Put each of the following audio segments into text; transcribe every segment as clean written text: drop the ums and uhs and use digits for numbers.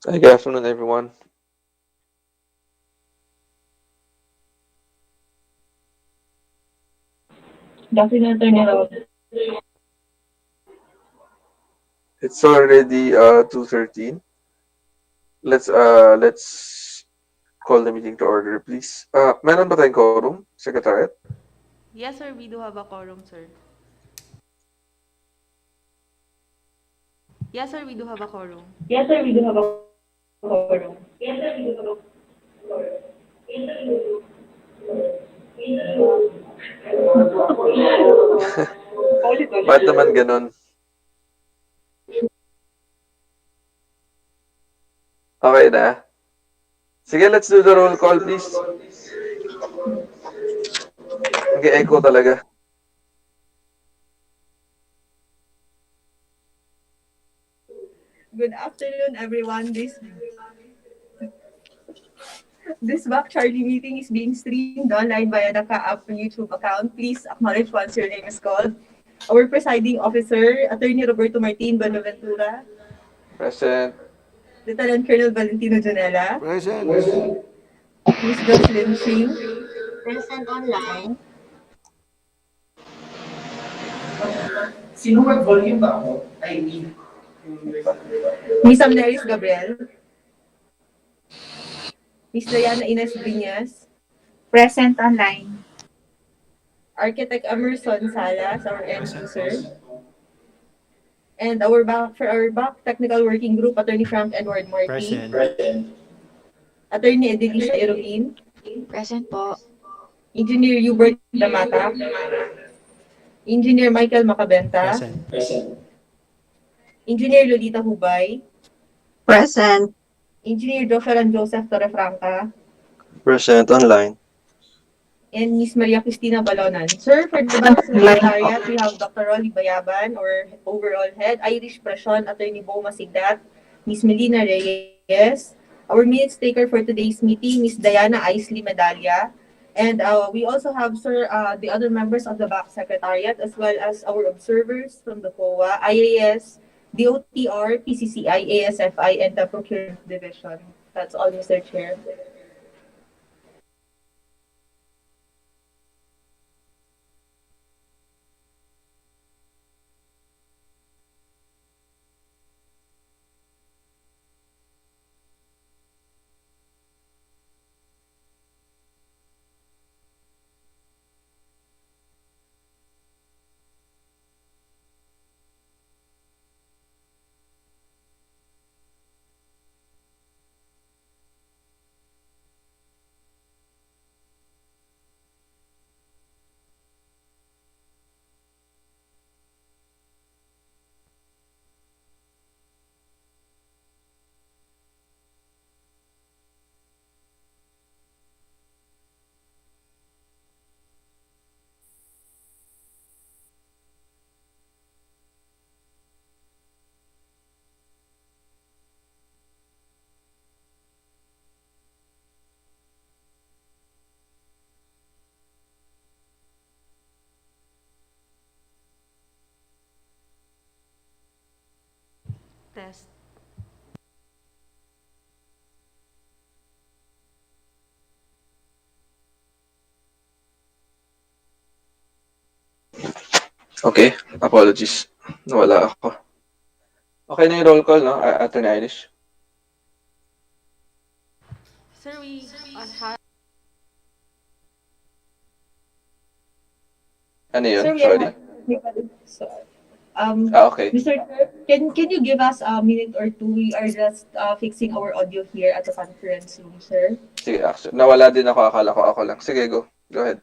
Hi, good afternoon, everyone. Good afternoon, Attorney Rob. It's already 2:13. Let's call the meeting to order, please. Meron ba tayong quorum, Secretariat? Yes, sir, we do have a quorum, sir. Yes, sir, we do have a quorum. Yes, sir, we do have a quorum. Ba't naman ganun? Okay na. Sige, let's do the roll call, please. Nag-echo talaga. Good afternoon, everyone. This BAC CHARLIE meeting is being streamed online via the CAAP YouTube account. Please acknowledge once your name is called. Our presiding officer, Attorney Roberto Martin Bonaventura, Present. Lieutenant Colonel Valentino Janela, Present. Miss Jocelyn Ching, Present online. Sino mag-volume ba ako? I mean, Miss Amneris Gabriel, Miss Diana Ines Briñas, Present online. Architect Emerson Salas, our end Present po. user, and our back technical working group, Attorney Frank Edward Marty, Present. Attorney Edelisa Irugin, Present po. Engineer Hubert Damata, Engineer Michael Macabenta, Present. Engineer Lolita Hubay, Present. Engineer Joshua Joseph Torrefranca, Present online. and Miss Maria Cristina Balonan. Sir, for the Bank Secretariat, we have Dr. Rolly Bayaban, our overall head, Irish Presyon, Attorney Bo Masigdat, Miss Melina Reyes, our minutes taker for today's meeting, Miss Diana Isley Medalla, and we also have, sir, the other members of the BAC Secretariat, as well as our observers from the COA, IAS, DOTR, PCCI, ASFI, and the Procurement Division. That's all, Mr. Chair. Test. Okay, apologies. Nawala ako. Okay na yung roll call, no? Attorney Irish. Sir, we have Ano yun? Sir, we are Sorry. having so, Okay. Mr. Chair, can you give us a minute or two? We are just fixing our audio here at the conference room, sir. Sige, actually. Nawala din ako. Akala ko ako lang. Sige, go. Go ahead.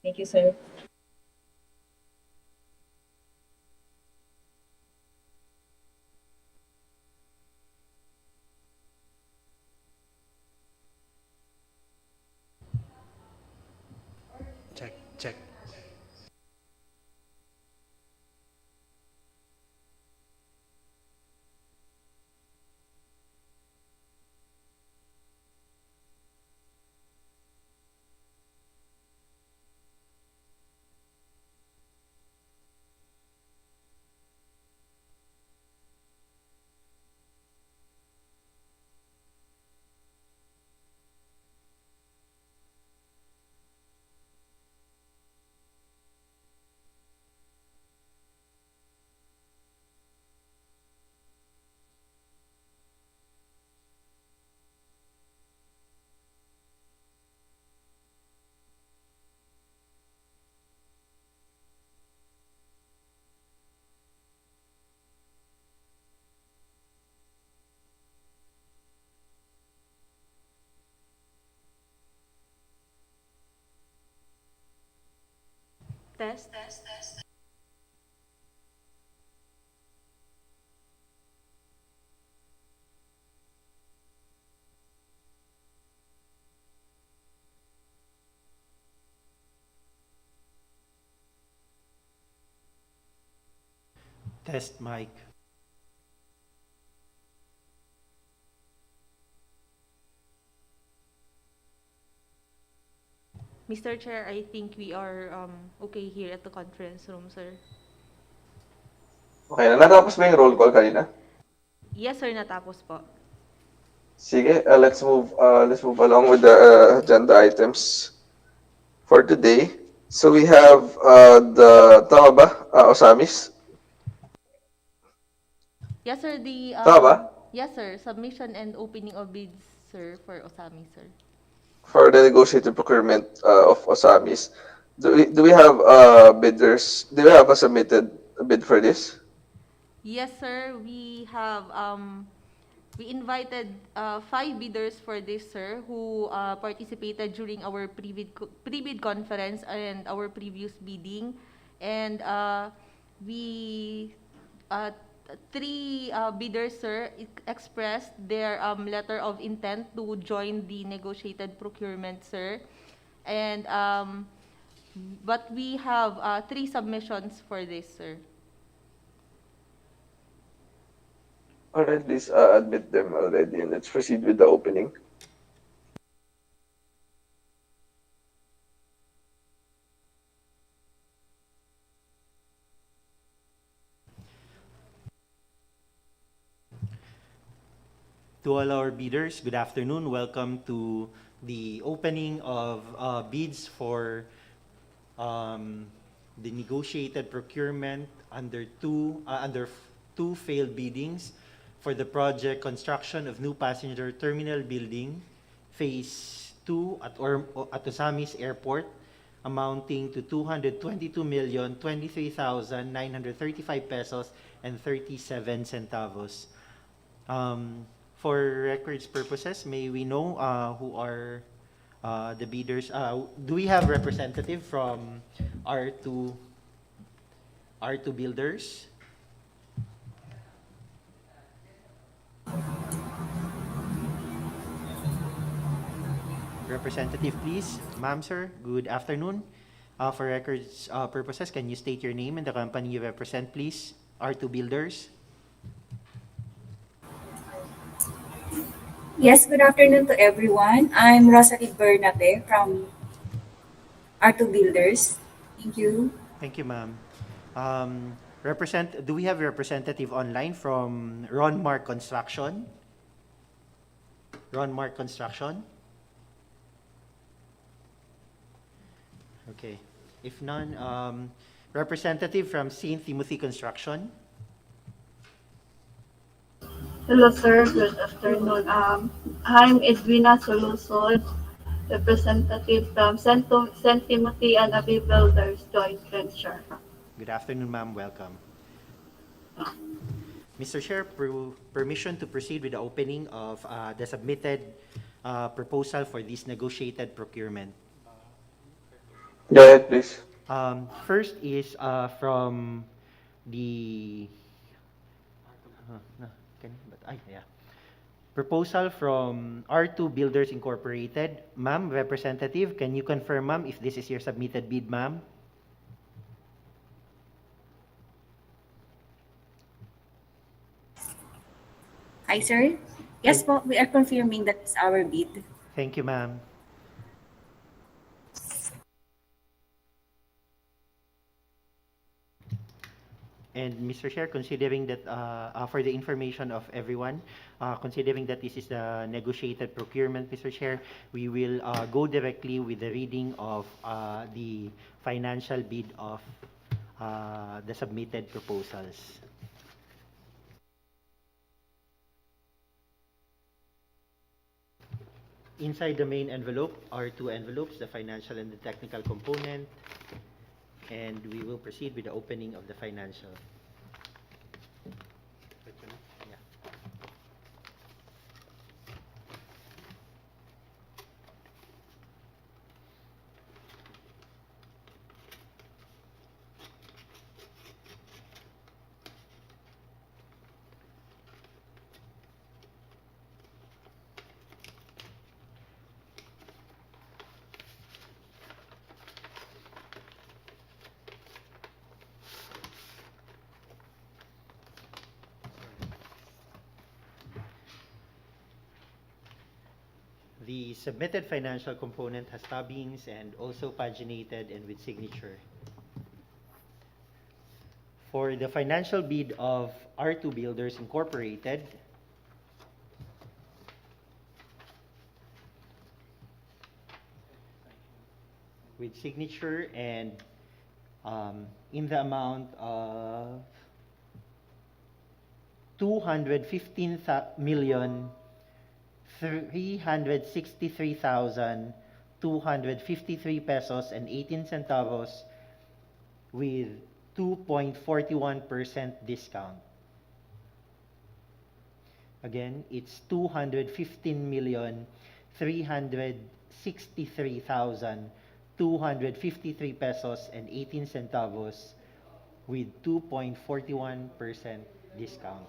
Thank you, sir. Check, check. Test. Test mic. Mr. Chair, I think we are okay here at the conference room, sir. Okay na. Natapos ba yung roll call kanina? Yes, sir, natapos po. Sige, let's move along with the agenda items for today. So we have tama ba? Ozamiz? Yes, sir, Tama ba? yes, sir, submission and opening of bids, sir, for Ozamiz, sir. For the negotiated procurement of Ozamiz. Do we have bidders? Do we have a submitted bid for this? Yes, sir, we invited 5 bidders for this, sir, who participated during our pre-bid conference and our previous bidding. And we, 3 bidders, sir, expressed their letter of intent to join the negotiated procurement, sir. And but we have 3 submissions for this, sir. All right, please admit them already, and let's proceed with the opening. To all our bidders, good afternoon. Welcome to the opening of bids for the negotiated procurement under two failed biddings for the project construction of new passenger terminal building, phase 2 at Ozamiz Airport, amounting to 222,023,935 pesos and 37 centavos. For records purposes, may we know who are the bidders? Do we have representative from R2 builders? Representative, please. Ma'am, sir, good afternoon. For records purposes, can you state your name and the company you represent, please? R2 builders. Yes, good afternoon to everyone. I'm Rosalie Bernabe from R2 Builders. Thank you. Thank you, ma'am. Do we have a representative online from Ronmark Construction? Ronmark Construction? Okay. If none, representative from St. Timothy Construction? Hello, sir. Good afternoon. I'm Edwina Solusod, representative from St. Timothy and Abbey Builders Joint Venture. Good afternoon, ma'am. Welcome. Mr. Chair, permission to proceed with the opening of the submitted proposal for this negotiated procurement. Go ahead, please. First is from the proposal from R2 Builders Incorporated. Ma'am, representative, can you confirm, ma'am, if this is your submitted bid, ma'am? Hi, sir. Yes po, we are confirming that it's our bid. Thank you, ma'am. And Mr. Chair, considering that for the information of everyone, considering that this is the negotiated procurement, Mr. Chair, we will go directly with the reading of the financial bid of the submitted proposals. Inside the main envelope are 2 envelopes, the financial and the technical component. And we will proceed with the opening of the financial. Yeah. The submitted financial component has tabbings and also paginated and with signature. For the financial bid of R2 Builders Incorporated, with signature and in the amount of 215,363,253 pesos and 18 centavos with 2.41% discount. Again, it's 215,363,253 pesos and 18 centavos with 2.41% discount.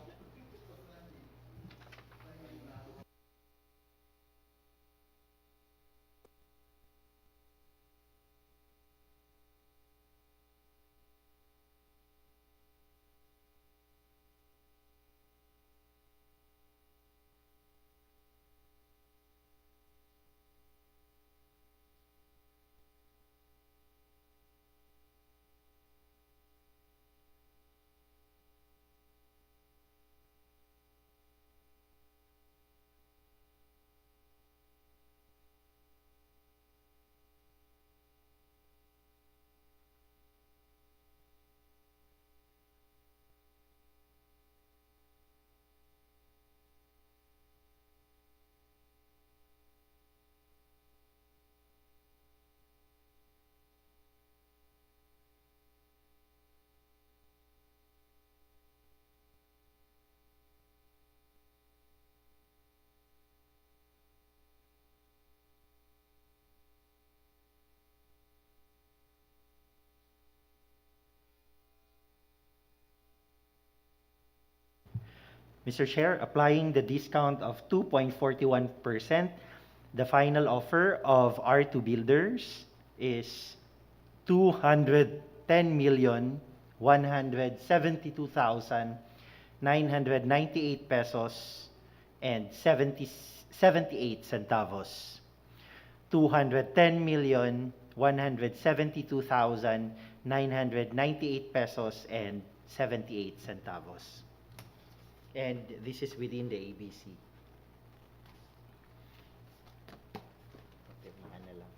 Mr. Chair, applying the discount of 2.41%, the final offer of R2 Builders is 210,172,998 pesos and 78 centavos. 210,172,998 pesos and 78 centavos. And this is within the ABC. Pirmahan na lang.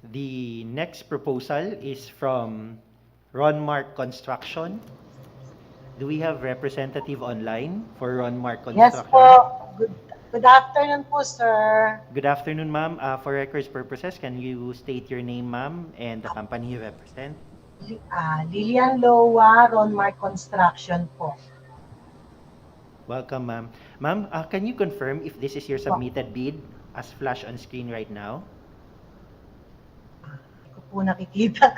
The next proposal is from Ronmark Construction. Do we have representative online for Ronmark Construction? Yes po. Good afternoon po, sir. Good afternoon, ma'am. For records purposes, can you state your name, ma'am, and the company you represent? Lilian Loa, Ronmark Construction po. Welcome, ma'am. Ma'am, can you confirm if this is your submitted bid as flash on screen right now? Hindi ko po nakikita.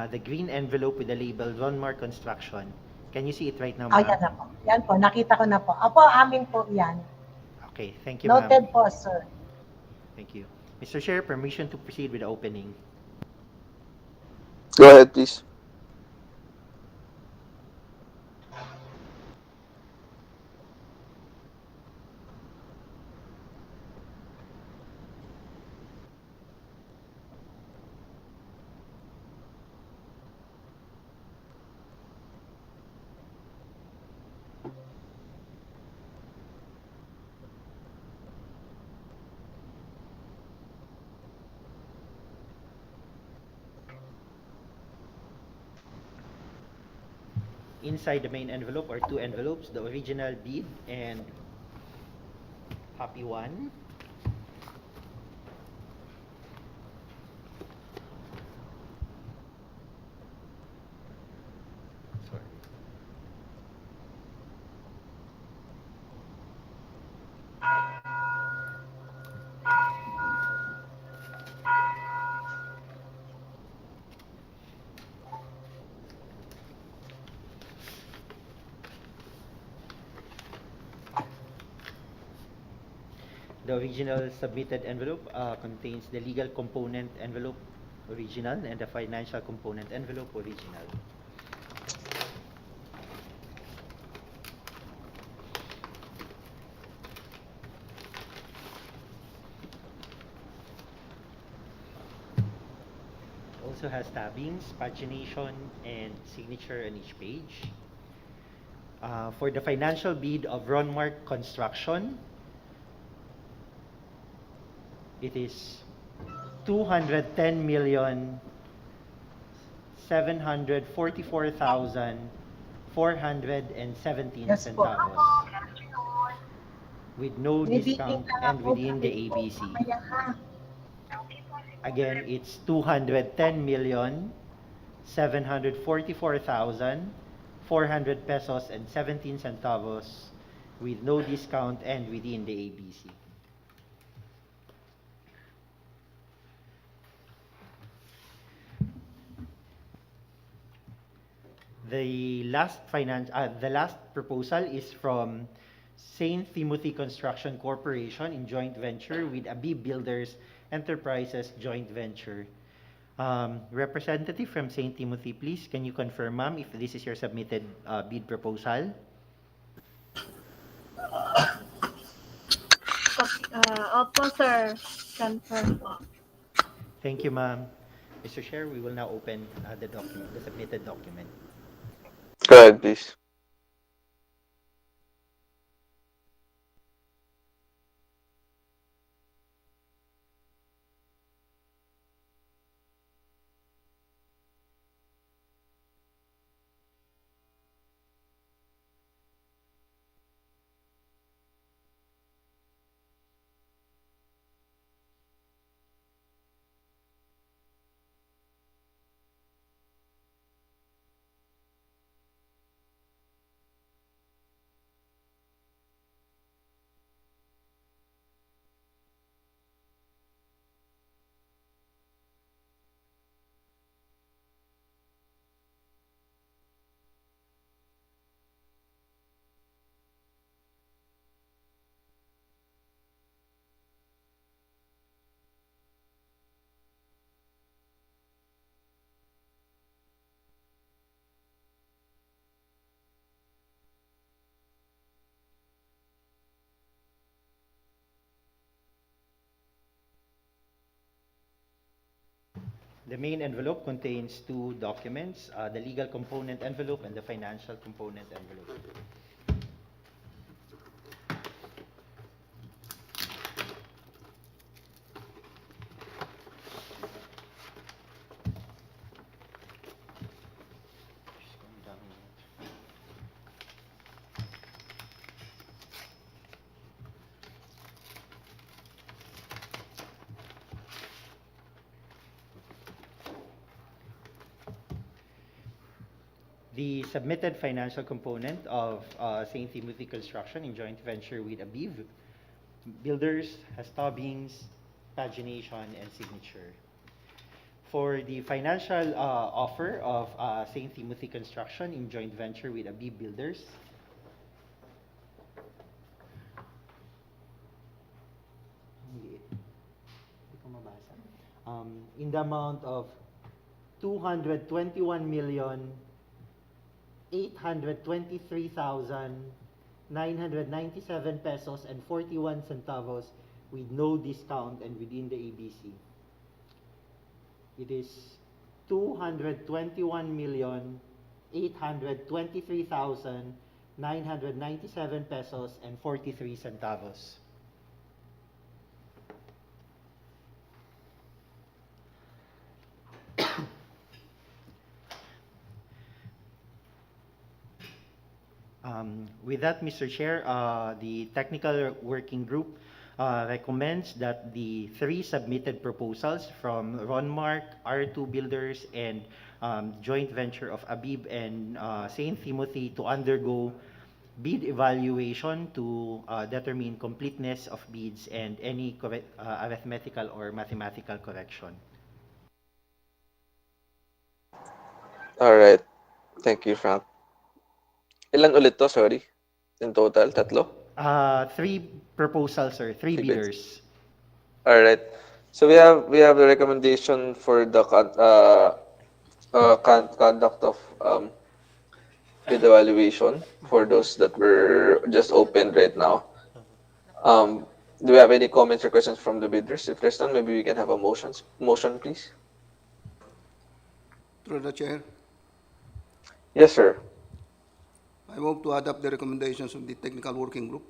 The green envelope with the label Ronmark Construction. Can you see it right now, ma'am? Yan na po. Yan po, nakita ko na po. Apo, amin po yan. Okay, thank you, ma'am. Noted po, sir. Thank you. Mr. Chair, permission to proceed with the opening. Go ahead, please. Inside the main envelope are two envelopes, the original bid and copy one. Sorry. The original submitted envelope contains the legal component envelope original and the financial component envelope original. Also has tabbings, pagination, and signature on each page. For the financial bid of Ronmark Construction, it is 210,744,417 Yes po. centavos with no May meeting discount lang and ako. within the Bakit po? ABC. Mamaya ka. Again, it's 210,744,400 pesos and 17 centavos with no discount and within the ABC. The last proposal is from St. Timothy Construction Corporation in joint venture with Abib Builders Enterprises joint venture. Representative from St. Timothy, please, can you confirm, ma'am, if this is your submitted bid proposal? Opo, sir. Confirm po. Thank you, ma'am. Mr. Chair, we will now open the document, the submitted document. Go ahead, please. The main envelope contains two documents, the legal component envelope and the financial component envelope. The submitted financial component of St. Timothy Construction in joint venture with Abiv Builders has tabbings, pagination, and signature. For the financial offer of St. Timothy Construction in joint venture with Abiv Builders, in the amount of 221,823,997 pesos and 41 centavos with no discount and within the ABC. It is 221,823,997 pesos and 43 centavos. With that, Mr. Chair, the technical working group recommends that the three submitted proposals from Ronmark, R2 Builders, and joint venture of Abib and St. Timothy to undergo bid evaluation to determine completeness of bids and any arithmetical or mathematical correction. All right. Thank you, Frank. Ilan ulit to? Sorry. In total, tatlo? Three proposals, sir. Three Three bids. bidders. All right. So we have the recommendation for the conduct of bid evaluation for those that were just opened right now. Um, do we have any comments or questions from the bidders? If there's none, maybe we can have a motion, please. Through the chair, Yes, sir. I move to adopt the recommendations of the technical working group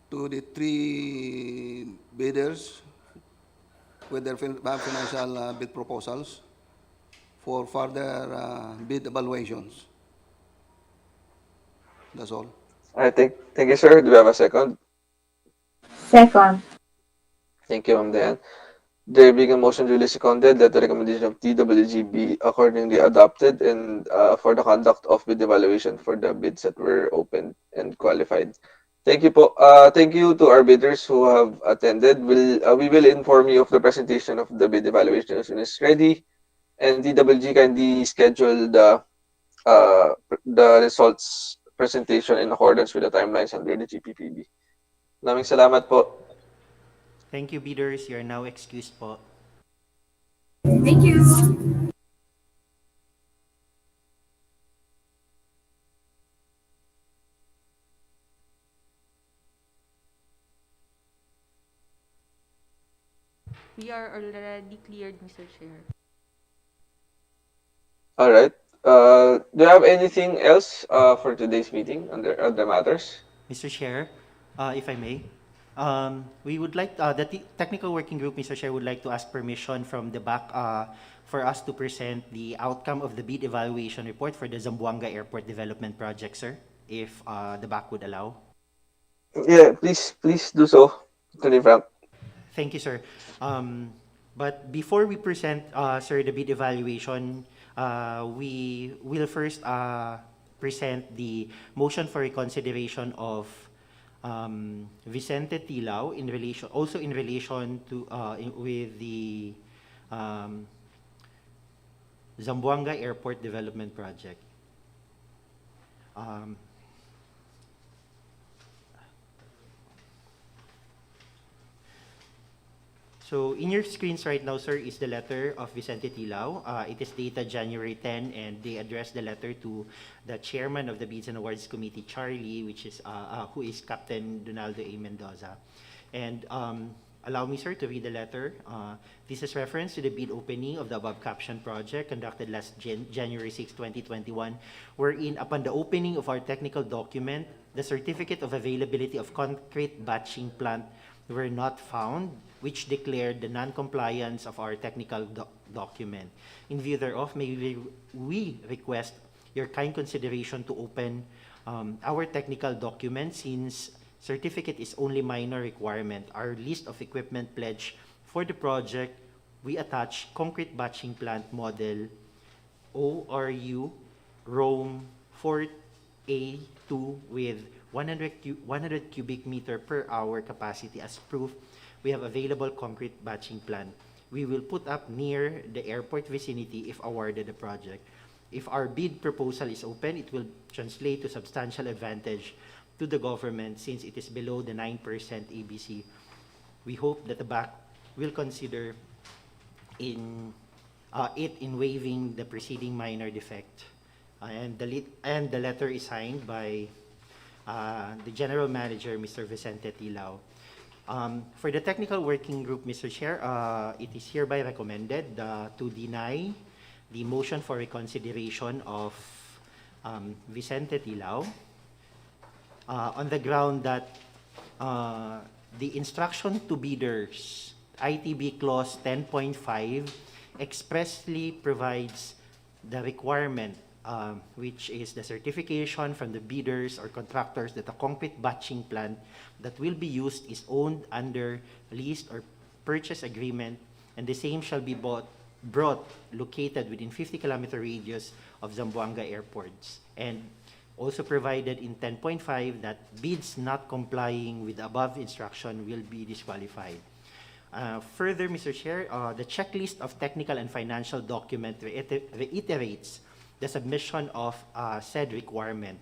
to the three bidders with their financial bid proposals for further bid evaluations. That's all. I thank you, sir. Do we have a second? Second. Thank you, Ma'am Diane. There being a motion duly seconded that the recommendation of TWG be accordingly adopted and for the conduct of bid evaluation for the bids that were opened and qualified. Thank you po. Thank you to our bidders who have attended. We will inform you of the presentation of the bid evaluation as soon as ready. And TWG kindly schedule the results presentation in accordance with the timelines under the GPPB. Maraming salamat po. Thank you, bidders. You are now excused po. Thank you. We are already cleared, Mr. Chair. All right. Do you have anything else for today's meeting under other matters? Mr. Chair, if I may, we would like, the technical working group, Mr. Chair, would like to ask permission from the BAC for us to present the outcome of the bid evaluation report for the Zamboanga Airport Development Project, sir, if the BAC would allow. Yeah, please do so, Attorney Frank. Thank you, sir. But before we present, sir, the bid evaluation, we will first present the motion for reconsideration of Vicente Tilao in relation, also in relation to with the Zamboanga Airport Development Project. So in your screens right now, sir, is the letter of Vicente Tilao. It is dated January 10, and they address the letter to the chairman of the Bids and Awards Committee, Charlie, which is who is Captain Donaldo A. Mendoza. And allow me, sir, to read the letter. This is reference to the bid opening of the above caption project conducted last January 6, 2021, wherein upon the opening of our technical document, the certificate of availability of concrete batching plant were not found, which declared the non-compliance of our technical document. In view thereof, may we request your kind consideration to open our technical document, since certificate is only minor requirement. Our list of equipment pledge for the project, we attach concrete batching plant model ORU Rome 4A2 with 100 cubic meter per hour capacity as proof. We have available concrete batching plant. We will put up near the airport vicinity if awarded the project. If our bid proposal is open, it will translate to substantial advantage to the government since it is below the 9% ABC. We hope that the BAC will consider in waiving the preceding minor defect. And the letter is signed by the General Manager, Mr. Vicente Tilao. For the technical working group, Mr. Chair, it is hereby recommended to deny the motion for reconsideration of Vicente Tilao on the ground that the instruction to bidders, ITB Clause 10.5, expressly provides the requirement, which is the certification from the bidders or contractors that the concrete batching plant that will be used is owned under lease or purchase agreement, and the same shall be brought located within 50-kilometer radius of Zamboanga airports. And also provided in 10.5 that bids not complying with the above instruction will be disqualified. Further, Mr. Chair, the checklist of technical and financial document reiterates the submission of said requirement,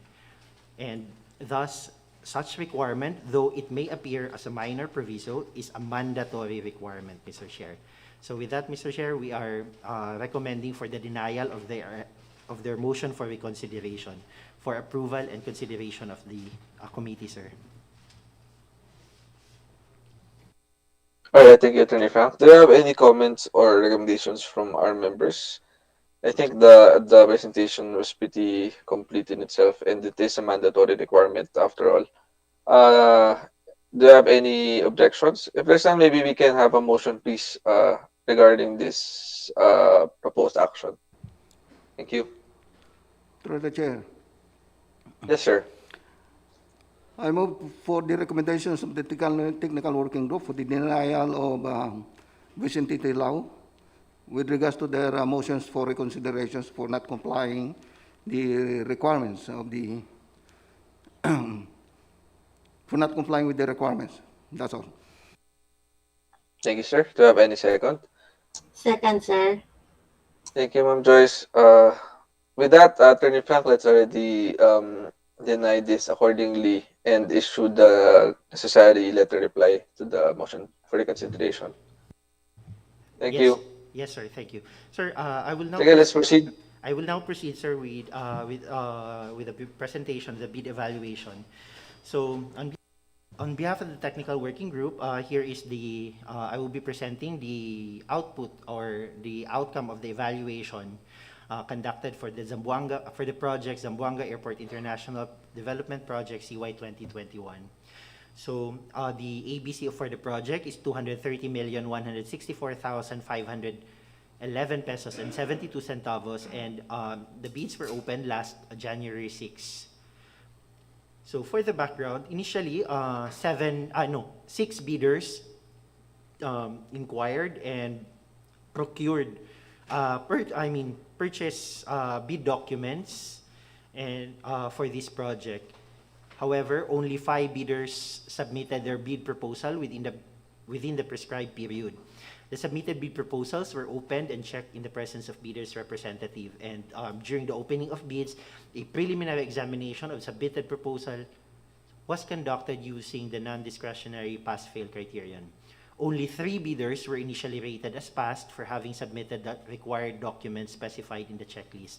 and thus such requirement, though it may appear as a minor proviso, is a mandatory requirement, Mr. Chair. So with that, Mr. Chair, we are recommending for the denial of their motion for reconsideration for approval and consideration of the committee, sir. All right, thank you, Attorney Frank. Do you have any comments or recommendations from our members? I think the presentation was pretty complete in itself, and it is a mandatory requirement after all. Uh, do you have any objections? If there's none, maybe we can have a motion, please, regarding this proposed action. Thank you. Through the chair. Yes, sir. I move for the recommendations of the technical working group for the denial of Vicente Law with regards to their motions for reconsiderations for not complying the requirements of the for not complying with the requirements. That's all. Thank you, sir. Do you have any second? Second, sir. Thank you, Ma'am Joyce. With that, Attorney Frank, let's already deny this accordingly and issue the necessary letter reply to the motion for reconsideration. Thank Yes, you. yes, sir. Thank you, sir. I will now. Okay, let's proceed. I will now proceed, sir, with the presentation of the bid evaluation. So, on behalf of the technical working group, here is the I will be presenting the output or the outcome of the evaluation conducted for the project Zamboanga Airport International Development Project CY 2021. So the ABC for the project is 230,164,511 pesos and 72 centavos, and the bids were opened last January 6. So for the background, initially, 6 bidders inquired and procured, purchased bid documents and for this project. However, only 5 bidders submitted their bid proposal within the prescribed period. The submitted bid proposals were opened and checked in the presence of bidders' representative, and during the opening of bids, a preliminary examination of submitted proposal was conducted using the non-discretionary pass-fail criterion. Only 3 bidders were initially rated as passed for having submitted the required documents specified in the checklist.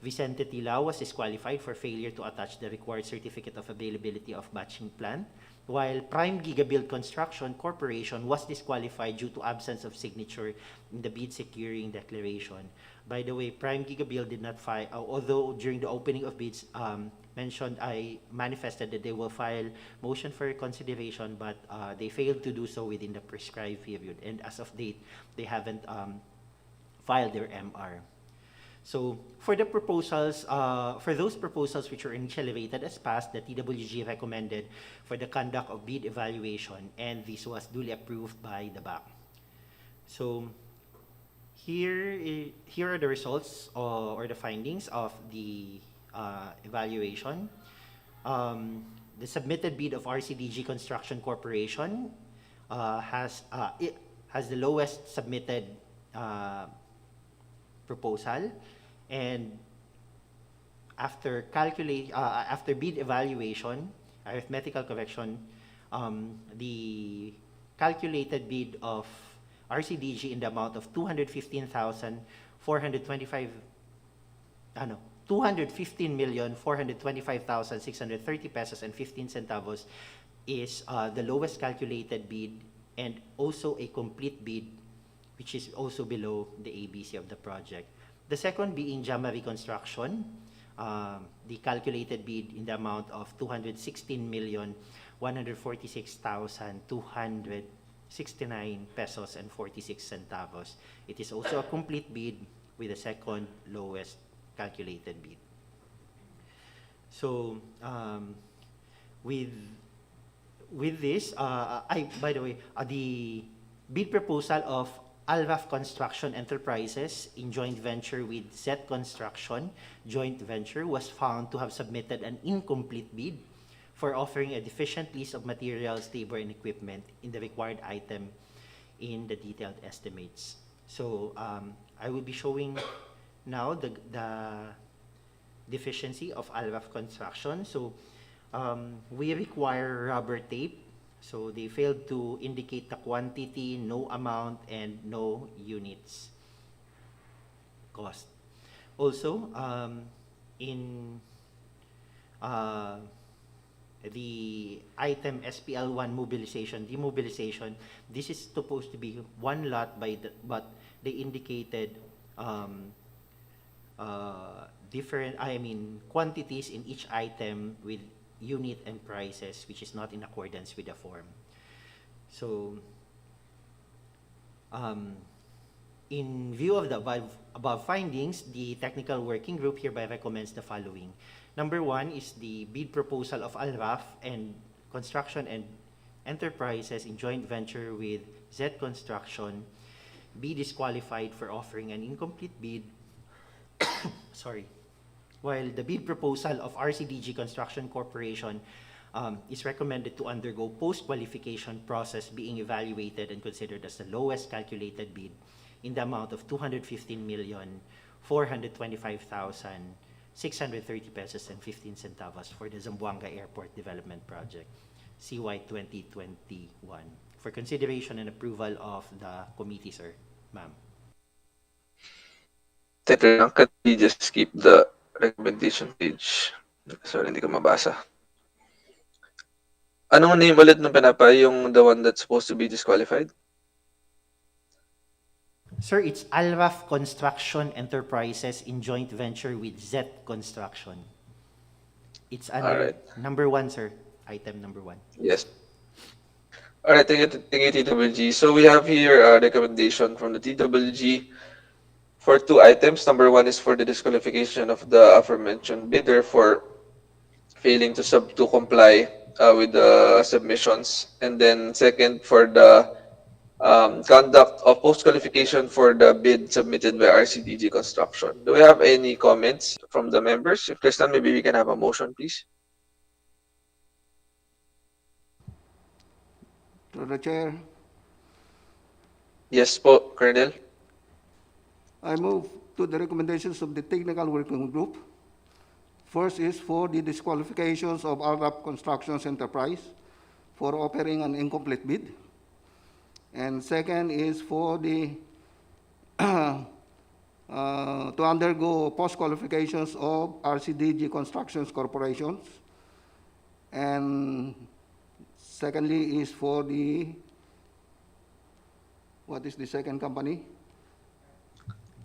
Vicente Tilao was disqualified for failure to attach the required certificate of availability of batching plan, while Prime Gigabuild Construction Corporation was disqualified due to absence of signature in the bid securing declaration. By the way, Prime Gigabuild did not file, although during the opening of bids I manifested that they will file motion for reconsideration, but they failed to do so within the prescribed period, and as of date, they haven't filed their MR. So for the proposals, for those proposals which were initially rated as passed, the TWG recommended for the conduct of bid evaluation, and this was duly approved by the BAC. So here are the results or the findings of the evaluation. The submitted bid of RCDG Construction Corporation has the lowest submitted proposal, and after bid evaluation, arithmetical correction, the calculated bid of RCDG in the amount of 215,425,630 pesos and 15 centavos is the lowest calculated bid, and also a complete bid, which is also below the ABC of the project. The second being Jama Reconstruction, the calculated bid in the amount of 216,146,269 pesos and 46 centavos. It is also a complete bid with the second lowest calculated bid. So with this, by the way, the bid proposal of Alraf Construction Enterprises in joint venture with Z Construction joint venture was found to have submitted an incomplete bid for offering a deficient list of materials, labor, and equipment in the required item in the detailed estimates. So I will be showing now the deficiency of Alraf Construction. So We require rubber tape. So they failed to indicate the quantity, no amount, and no units cost. Also, in uh, the item SPL1 mobilization, demobilization, this is supposed to be one lot but they indicated um, different, quantities in each item with unit and prices, which is not in accordance with the form. So, um, in view of the above findings, the technical working group hereby recommends the following. Number one is the bid proposal of Alraf and Construction and Enterprises in joint venture with Z Construction be disqualified for offering an incomplete bid. Sorry. While the bid proposal of RCDG Construction Corporation is recommended to undergo post-qualification process, being evaluated and considered as the lowest calculated bid in the amount of 215,425,630 pesos and 15 centavos for the Zamboanga Airport Development Project, CY 2021, for consideration and approval of the committee, sir, ma'am. Senator, can we just skip the recommendation page? Sorry, hindi ko mabasa. Anong name ulit nung pinapa, yung the one that's supposed to be disqualified? Sir, it's Alraf Construction Enterprises in joint venture with Z Construction. It's under Alright. number one, sir. Item number one. Yes. All right, thank you, TWG. So we have here a recommendation from the TWG for two items. Number one is for the disqualification of the aforementioned bidder for failing to comply with the submissions, and then second for the conduct of post-qualification for the bid submitted by RCDG Construction. Do we have any comments from the members? If there's none, maybe we can have a motion, please. To the chair, Yes po, Colonel. I move to the recommendations of the technical working group. First is for the disqualifications of Alraf Constructions Enterprise for offering an incomplete bid. And second is for the to undergo post-qualifications of RCDG Constructions Corporations. And secondly is for the, what is the second company?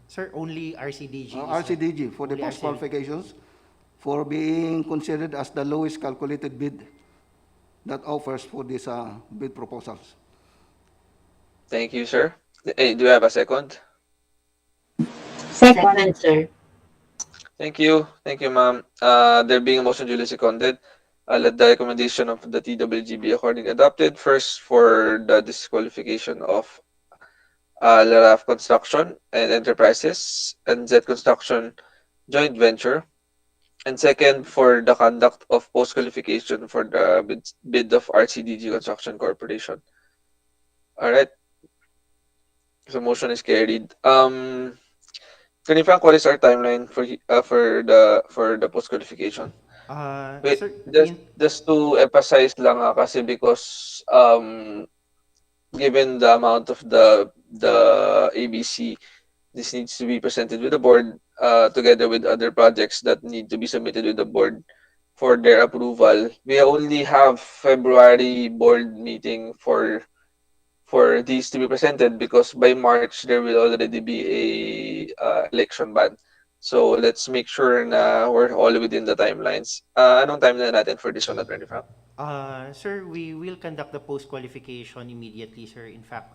Sir, only RCDG. RCDG for the Only post-qualifications for being considered as the lowest calculated bid that offers for these bid proposals. Thank you, sir. Hey, do you have a second? Second, sir. Thank you. Thank you, ma'am. There being a motion duly seconded, let the recommendation of the TWG be accordingly adopted. First, for the disqualification of Laraf Construction and Enterprises and Z Construction joint venture. And second, for the conduct of post-qualification for the bid of RCDG Construction Corporation. All right. So motion is carried. Can you Frank, what is our timeline for the post-qualification? Wait, Sir, just to emphasize lang kasi because given the amount of the ABC, this needs to be presented with the board together with other projects that need to be submitted with the board for their approval. We only have February board meeting for these to be presented because by March there will already be a election ban. So let's make sure na we're all within the timelines. Anong timeline natin for this one, Attorney Frank? Sir, we will conduct the post-qualification immediately, sir. In fact,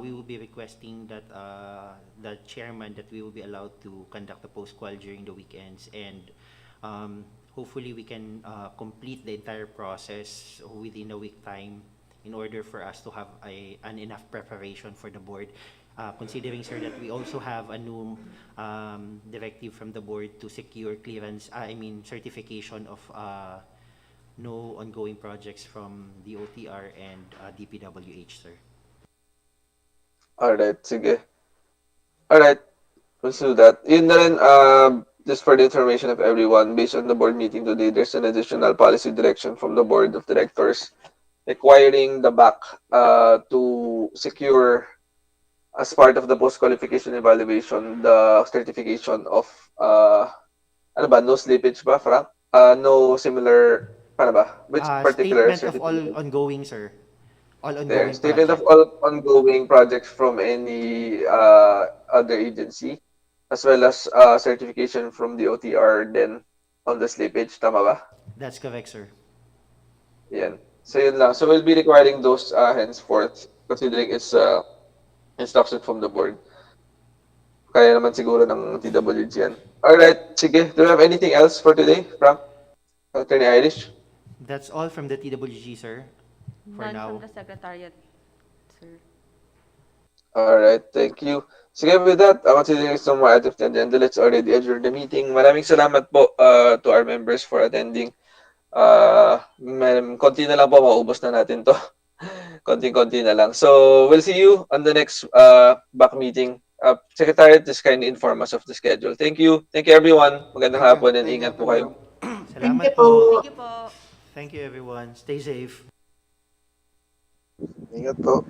we will be requesting that the chairman that we will be allowed to conduct the post-qual during the weekends, and hopefully we can complete the entire process within a week time in order for us to have an enough preparation for the board. Considering, sir, that we also have a new directive from the board to secure clearance, certification of no ongoing projects from the OTR and DPWH, sir. Alright, sige. Alright, let's do that. Yun na rin, just for the information of everyone, based on the board meeting today, there's an additional policy direction from the board of directors requiring the BAC to secure, as part of the post-qualification evaluation, the certification of, ano ba, no slippage ba, Frank? No similar, paano ba? Which particular Statement of all certification? ongoing, sir. All There, ongoing statement of project. all ongoing projects from any other agency, as well as certification from the OTR then on the slippage, tama ba? That's correct, sir. Yan. So yun lang. So we'll be requiring those henceforth, considering it's instruction from the board. Kaya naman siguro ng TWG yan. Alright, sige. Do you have anything else for today, Frank? Attorney Irish? That's all from the TWG, sir. For None now. from the secretariat, sir. Alright, thank you. Sige, with that, considering it's no more out of the agenda, let's already adjourn the meeting. Maraming salamat po to our members for attending. Konti na lang po, maubos na natin to. Konting-konti na lang. So, we'll see you on the next back meeting. Secretariat, just kindly inform us of the schedule. Thank you. Thank you, everyone. Magandang hapon and Thank you, ingat po kayo. Salamat you po. po. Thank you po. Thank you, everyone. Stay safe. Ingat po.